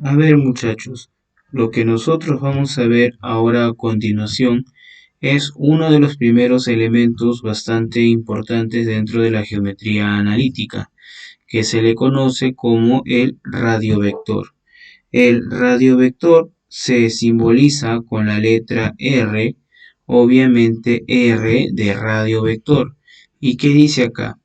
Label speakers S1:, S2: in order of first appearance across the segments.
S1: A ver, muchachos, lo que nosotros vamos a ver ahora a continuación es uno de los primeros elementos bastante importantes dentro de la geometría analítica, que se le conoce como el radiovector. El radiovector se simboliza con la letra R, obviamente R de radiovector. ¿Y qué dice acá?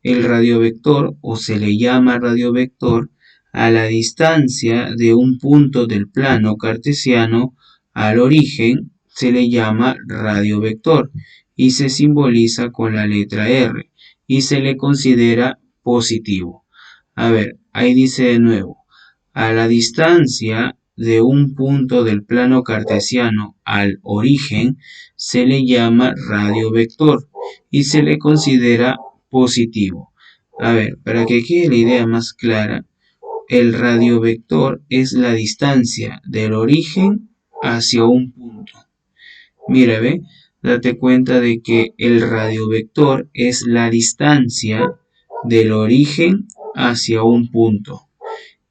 S1: El radiovector, o se le llama radiovector, a la distancia de un punto del plano cartesiano al origen se le llama radiovector y se simboliza con la letra R y se le considera positivo. A ver, ahí dice de nuevo, a la distancia de un punto del plano cartesiano al origen se le llama radiovector y se le considera positivo. A ver, para que quede la idea más clara, el radiovector es la distancia del origen hacia un punto. Mira, ve, date cuenta de que el radiovector es la distancia del origen hacia un punto.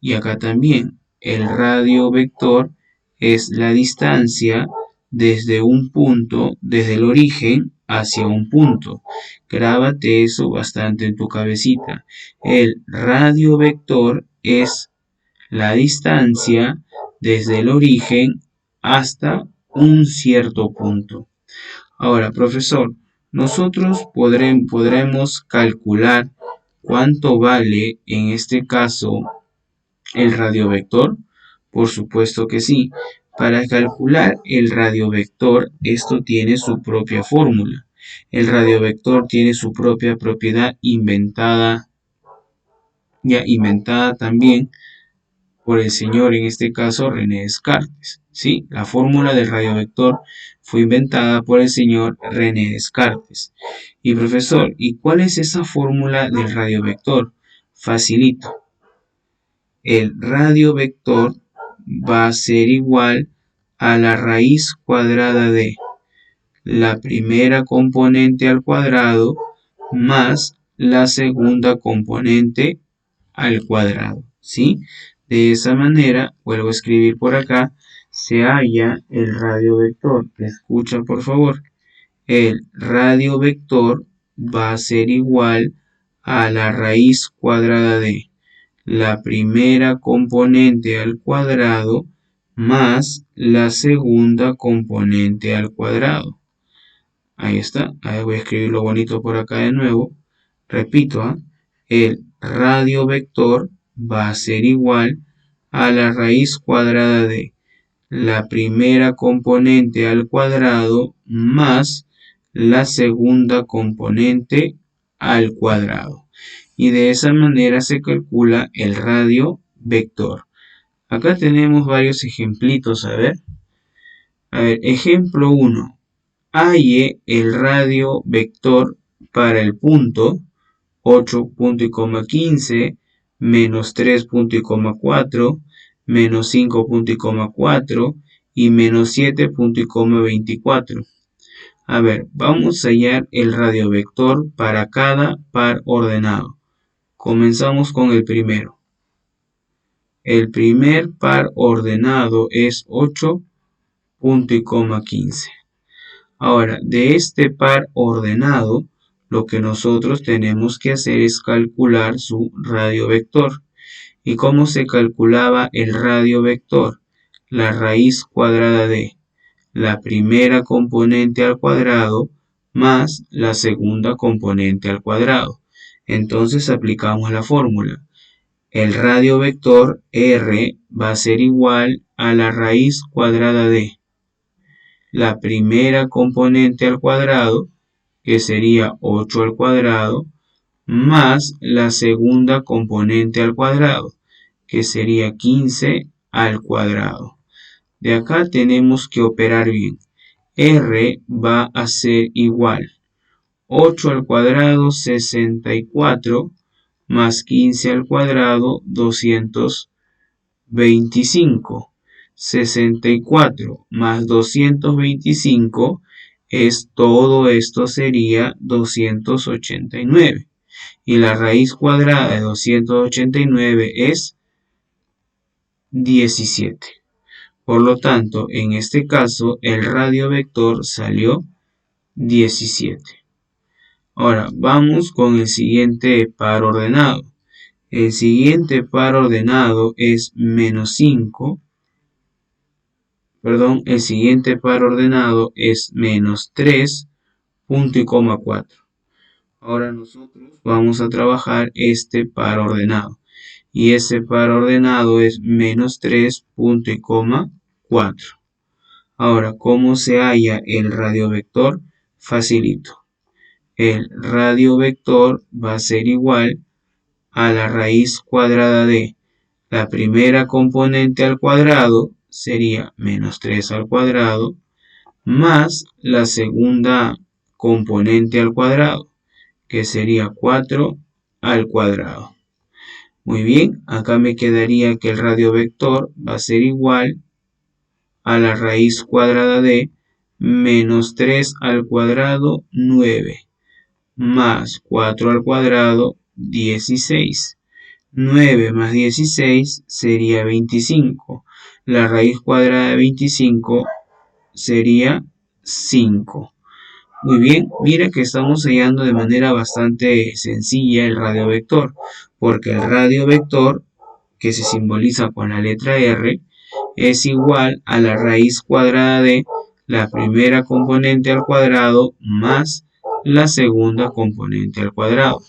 S1: Y acá también, el radiovector es la distancia desde un punto, desde el origen hacia un punto. Grábate eso bastante en tu cabecita. El radiovector es la distancia desde el origen hasta un cierto punto. Ahora, profesor, nosotros podremos calcular cuánto vale en este caso el radiovector. Por supuesto que sí. Para calcular el radiovector, esto tiene su propia fórmula. El radiovector tiene su propia propiedad inventada también por el señor, en este caso René Descartes. ¿Sí? La fórmula del radiovector fue inventada por el señor René Descartes. Y profesor, ¿y cuál es esa fórmula del radiovector? Facilito. El radiovector va a ser igual a la raíz cuadrada de la primera componente al cuadrado más la segunda componente al cuadrado, ¿sí? De esa manera, vuelvo a escribir por acá, se halla el radiovector. Escucha, por favor. El radiovector va a ser igual a la raíz cuadrada de la primera componente al cuadrado más la segunda componente al cuadrado. Ahí está. Ahí voy a escribirlo bonito por acá de nuevo. Repito, el radiovector va a ser igual a la raíz cuadrada de la primera componente al cuadrado más la segunda componente al cuadrado. Y de esa manera se calcula el radiovector. Acá tenemos varios ejemplitos, a ver. Ejemplo 1. Halle el radiovector para el punto 8.15 menos 3.4 menos 5.4 y menos 7.24. A ver, vamos a hallar el radiovector para cada par ordenado. Comenzamos con el primero. El primer par ordenado es 8.15. Ahora, de este par ordenado, lo que nosotros tenemos que hacer es calcular su radiovector. ¿Y cómo se calculaba el radiovector? La raíz cuadrada de la primera componente al cuadrado más la segunda componente al cuadrado. Entonces aplicamos la fórmula. El radiovector R va a ser igual a la raíz cuadrada de la primera componente al cuadrado, que sería 8 al cuadrado, más la segunda componente al cuadrado, que sería 15 al cuadrado. De acá tenemos que operar bien. R va a ser igual 8 al cuadrado 64 más 15 al cuadrado 225. 64 más 225 es todo esto sería 289. Y la raíz cuadrada de 289 es 17. Por lo tanto, en este caso, el radio vector salió 17. Ahora, vamos con el siguiente par ordenado. El siguiente par ordenado es menos 5. Perdón, el siguiente par ordenado es menos 3, punto y coma 4. Ahora nosotros vamos a trabajar este par ordenado. Y ese par ordenado es menos 3, punto y coma 4. Ahora, ¿cómo se halla el radiovector? Facilito. El radiovector va a ser igual a la raíz cuadrada de la primera componente al cuadrado, sería menos 3 al cuadrado, más la segunda componente al cuadrado, que sería 4 al cuadrado. Muy bien, acá me quedaría que el radiovector va a ser igual a la raíz cuadrada de menos 3 al cuadrado, 9, más 4 al cuadrado, 16. 9 más 16 sería 25. La raíz cuadrada de 25 sería 5. Muy bien, mira que estamos hallando de manera bastante sencilla el radiovector, porque el radiovector, que se simboliza con la letra R, es igual a la raíz cuadrada de la primera componente al cuadrado más la segunda componente al cuadrado.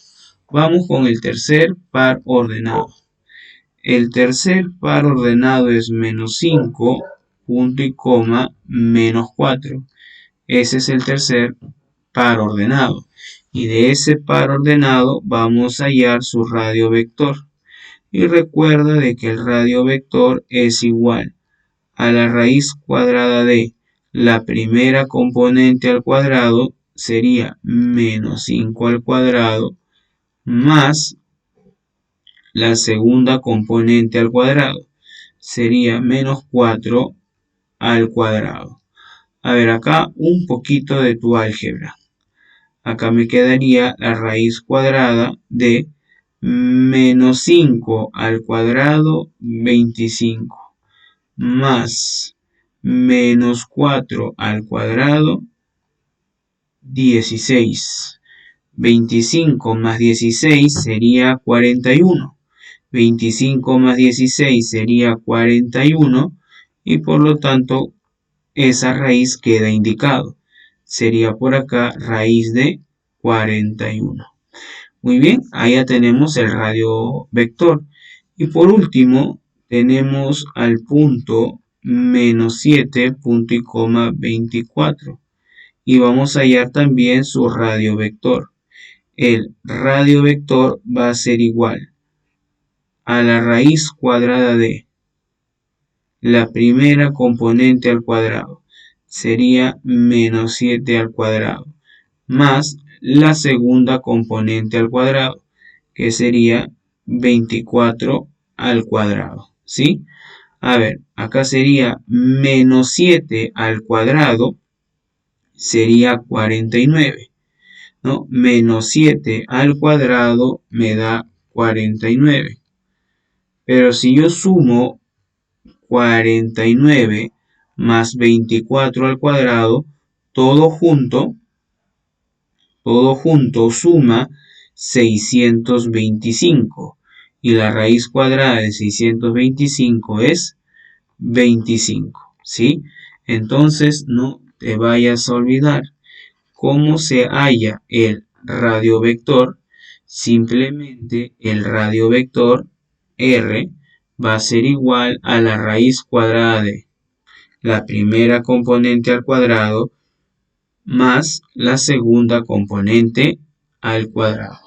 S1: Vamos con el tercer par ordenado. El tercer par ordenado es menos 5, punto y coma, menos 4. Ese es el tercer par ordenado. Y de ese par ordenado vamos a hallar su radio vector. Y recuerda de que el radio vector es igual a la raíz cuadrada de la primera componente al cuadrado, sería menos 5 al cuadrado, más la segunda componente al cuadrado, sería menos 4 al cuadrado. A ver, acá un poquito de tu álgebra. Acá me quedaría la raíz cuadrada de menos 5 al cuadrado, 25, más menos 4 al cuadrado, 16. 25 más 16 sería 41. 25 más 16 sería 41 y por lo tanto esa raíz queda indicado. Sería por acá raíz de 41. Muy bien, ahí ya tenemos el radio vector. Y por último tenemos al punto menos 7, punto y coma 24. Y vamos a hallar también su radio vector. El radio vector va a ser igual a la raíz cuadrada de la primera componente al cuadrado, sería menos 7 al cuadrado, más la segunda componente al cuadrado, que sería 24 al cuadrado, ¿sí? A ver, acá sería menos 7 al cuadrado, sería 49, ¿no? Menos 7 al cuadrado me da 49. Pero si yo sumo 49 más 24 al cuadrado, todo junto suma 625. Y la raíz cuadrada de 625 es 25, ¿sí? Entonces no te vayas a olvidar cómo se halla el radiovector. Simplemente el radiovector R va a ser igual a la raíz cuadrada de la primera componente al cuadrado más la segunda componente al cuadrado.